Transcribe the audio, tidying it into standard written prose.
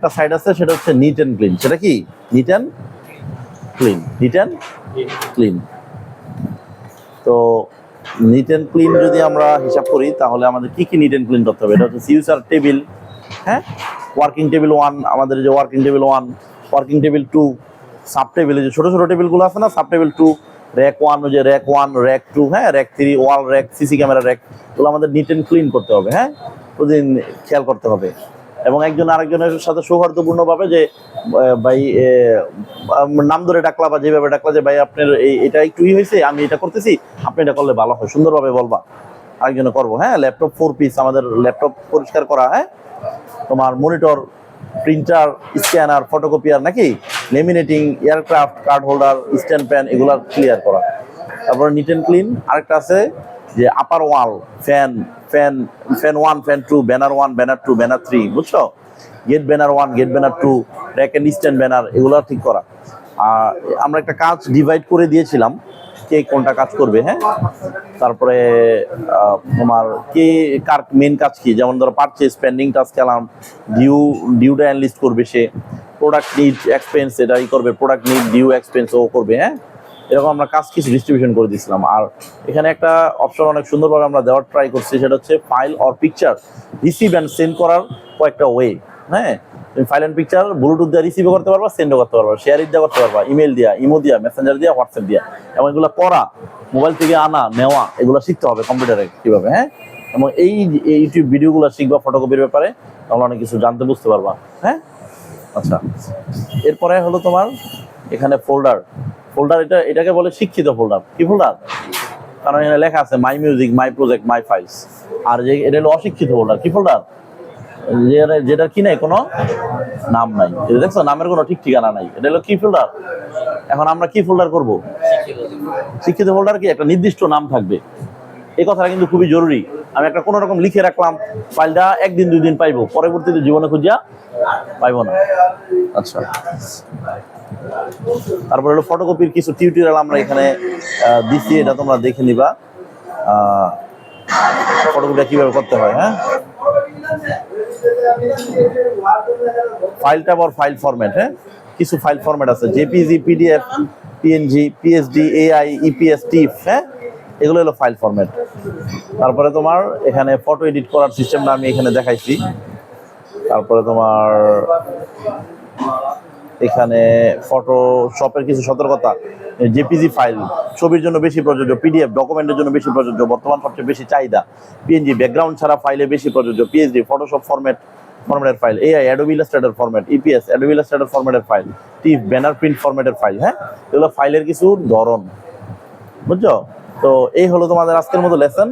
একটা সাইড আছে, সেটা হচ্ছে নিট অ্যান্ড ক্লিন। সেটা কি? NEET and clean. NEET and clean. তো নিট অ্যান্ড ক্লিন যদি আমরা হিসাব করি তাহলে আমাদের কি কি নিট অ্যান্ড ক্লিন করতে হবে? এটা হচ্ছে ইউজার টেবিল, হ্যাঁ, ওয়ার্কিং টেবিল 1, আমাদের যে working table 1, working table 2, sub টেবিলে যে ছোট ছোট টেবিলগুলো আছে না, সাব টেবিল 2, র্যাক 1, ওই যে র্যাক 1, র্যাক 2, হ্যাঁ, র্যাক 3, ওয়াল র্যাক, সিসি ক্যামেরা র্যাক, এগুলো আমাদের নিট অ্যান্ড ক্লিন করতে হবে, হ্যাঁ, প্রতিদিন খেয়াল করতে হবে। এবং একজন আরেকজনের সাথে সৌহার্দ্যপূর্ণ ভাবে যে ভাই নাম ধরে ডাকলা বা যেভাবে ডাকলা যে ভাই আপনার এটা একটু হয়েছে, আমি এটা করতেছি, আপনি এটা করলে ভালো হয়, সুন্দরভাবে বলবা, আরেকজনে করবো। হ্যাঁ, ল্যাপটপ 4 পিস, আমাদের ল্যাপটপ পরিষ্কার করা, হ্যাঁ, তোমার মনিটর, প্রিন্টার, স্ক্যানার, ফটোকপিয়ার, নাকি laminating, aircraft, card holder, stand pan, এগুলো ক্লিয়ার করা। তারপরে নিট অ্যান্ড ক্লিন আরেকটা আছে যে upper wall, fan, fan 1, fan 2, banner 1, banner 2, banner 3, বুঝছো? Gate banner 1, gate banner 2, rack and stand banner, এগুলো ঠিক করা। আর আমরা একটা কাজ ডিভাইড করে দিয়েছিলাম, কে কোনটা কাজ করবে, হ্যাঁ। তারপরে তোমার কে কার মেন কাজ কি, যেমন ধরো purchase, pending task alarm, data analyst করবে সে, প্রোডাক্ট নিড এক্সপেন্স এটাই করবে, প্রোডাক্ট নিড ডিউ এক্সপেন্স ও করবে, হ্যাঁ। এরকম আমরা কাজ কিছু ডিস্ট্রিবিউশন করে দিয়েছিলাম। আর এখানে একটা অপশন অনেক সুন্দরভাবে আমরা দেওয়ার ট্রাই করছি, সেটা হচ্ছে file or picture receive and send করার কয়েকটা ওয়ে, হ্যাঁ। তুমি ফাইল অ্যান্ড পিকচার ব্লুটুথ দিয়ে রিসিভও করতে পারবা, সেন্ডও করতে পারবা, শেয়ার দিয়ে করতে পারবা, ইমেল দিয়া, ইমো দিয়া, মেসেঞ্জার দিয়া, হোয়াটসঅ্যাপ দিয়া, এবং এগুলো করা, মোবাইল থেকে আনা নেওয়া, এগুলো শিখতে হবে কম্পিউটারে কীভাবে, হ্যাঁ। এবং এই ইউটিউব ভিডিওগুলো শিখবা ফটোকপির ব্যাপারে, তাহলে অনেক কিছু জানতে বুঝতে পারবা, হ্যাঁ। আচ্ছা, এরপরে হলো তোমার এখানে ফোল্ডার। ফোল্ডার এটাকে বলে শিক্ষিত ফোল্ডার। কি ফোল্ডার? কারণ এখানে লেখা আছে my music, my project, my files. আর যে এটা হলো অশিক্ষিত ফোল্ডার। কি ফোল্ডার? যেটা কি নাই, কোনো নাম নাই, দেখছো, নামের কোনো ঠিক ঠিকানা নাই, এটা হলো কি ফোল্ডার। এখন আমরা কি ফোল্ডার করব? শিক্ষিত ফোল্ডার কি একটা নির্দিষ্ট নাম থাকবে, এই কথাটা কিন্তু খুবই জরুরি। আমি একটা কোনো রকম লিখে রাখলাম, ফাইলটা 1 দিন 2 দিন পাইবো, পরবর্তীতে জীবনে খুঁজিয়া পাইবো না। আচ্ছা, তারপরে হলো ফটোকপির কিছু টিউটোরিয়াল আমরা এখানে দিচ্ছি, এটা তোমরা দেখে নিবা, ফটোকপিটা কিভাবে করতে হয়, হ্যাঁ। ফাইলটা আবার ফাইল ফরম্যাট, হ্যাঁ, কিছু ফাইল ফরম্যাট আছে, JPG, PDF, PNG, PSD, AI, EPS, TIFF, হ্যাঁ, এগুলো হলো ফাইল ফরম্যাট। তারপরে তোমার এখানে ফটো এডিট করার সিস্টেমটা আমি এখানে দেখাইছি। তারপরে তোমার এখানে ফটোশপের কিছু সতর্কতা, জেপিজি ফাইল ছবির জন্য বেশি প্রযোজ্য, পিডিএফ ডকুমেন্টের জন্য বেশি প্রযোজ্য, বর্তমান সবচেয়ে বেশি চাহিদা, পিএনজি ব্যাকগ্রাউন্ড ছাড়া ফাইলে বেশি প্রযোজ্য, পিএইচডি ফটোশপ ফরম্যাটের file, AI Adobe Illustrator format, EPS Adobe Illustrator ফরম্যাটের ফাইল, টিফ ব্যানার প্রিন্ট ফরম্যাটের ফাইল, হ্যাঁ, এগুলো ফাইলের কিছু ধরন, বুঝছো? তো এই হলো তোমাদের আজকের মতো লেসন।